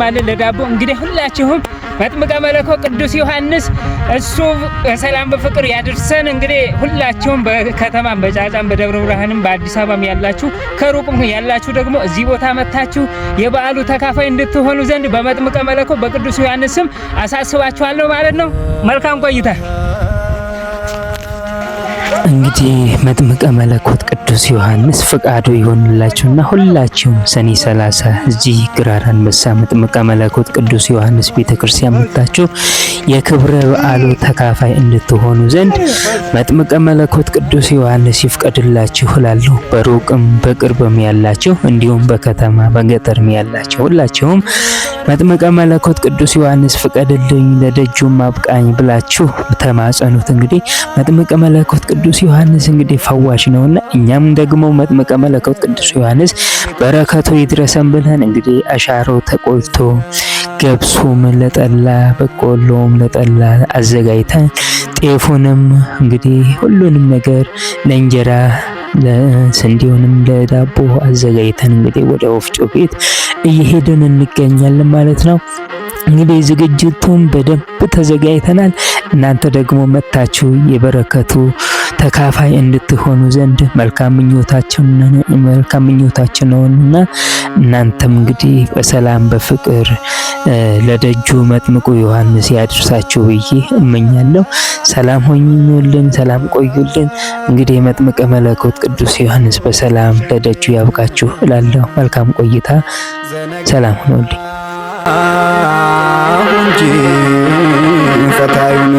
ማለት ለዳቦ እንግዲህ ሁላችሁም መጥምቀ መለኮት ቅዱስ ዮሐንስ እሱ በሰላም በፍቅር ያድርሰን። እንግዲህ ሁላችሁም በከተማም በጫጫም በደብረ ብርሃንም በአዲስ አበባም ያላችሁ ከሩቅም ያላችሁ ደግሞ እዚህ ቦታ መታችሁ የበዓሉ ተካፋይ እንድትሆኑ ዘንድ በመጥምቀ መለኮት በቅዱስ ዮሐንስ ስም አሳስባችኋለሁ ማለት ነው። መልካም ቆይታ። እንግዲህ መጥምቀ መለኮት ቅዱስ ዮሐንስ ፍቃዱ ይሆንላችሁና ሁላችሁም ሰኔ 30 እዚህ ግራር አንበሳ መጥምቀ መለኮት ቅዱስ ዮሐንስ ቤተክርስቲያን መጥታችሁ የክብረ በዓሉ ተካፋይ እንድትሆኑ ዘንድ መጥምቀ መለኮት ቅዱስ ዮሐንስ ይፍቀድላችሁ እላለሁ። በሩቅም በቅርብም ያላችሁ እንዲሁም በከተማ በገጠርም ያላችሁ ሁላችሁም መጥምቀ መለኮት ቅዱስ ዮሐንስ ፍቀድልኝ ለደጁም አብቃኝ ብላችሁ ተማጸኑት። እንግዲህ መጥምቀ መለኮት ቅዱስ ዮሐንስ እንግዲህ ፈዋሽ ነውና እኛም ደግሞ መጥምቀ መለኮት ቅዱስ ዮሐንስ በረከቱ ይድረሰን ብለን እንግዲህ አሻሮ ተቆልቶ ገብሱም ለጠላ በቆሎም ለጠላ አዘጋጅተን ጤፉንም እንግዲህ ሁሉንም ነገር ለእንጀራ ለስንዴውንም ለዳቦ አዘጋጅተን እንግዲህ ወደ ወፍጮ ቤት እየሄድን እንገኛለን ማለት ነው። እንግዲህ ዝግጅቱን በደንብ ተዘጋጅተናል። እናንተ ደግሞ መታችሁ የበረከቱ ተካፋይ እንድትሆኑ ዘንድ መልካም ምኞታችን ነውና እናንተም እንግዲህ በሰላም በፍቅር ለደጁ መጥምቁ ዮሐንስ ያድርሳችሁ ብዬ እመኛለሁ። ሰላም ሆኙልን፣ ሰላም ቆዩልን። እንግዲህ መጥምቀ መለኮት ቅዱስ ዮሐንስ በሰላም ለደጁ ያብቃችሁ እላለሁ። መልካም ቆይታ። ሰላም ሁኑልኝ። እንጂ ፈታዩን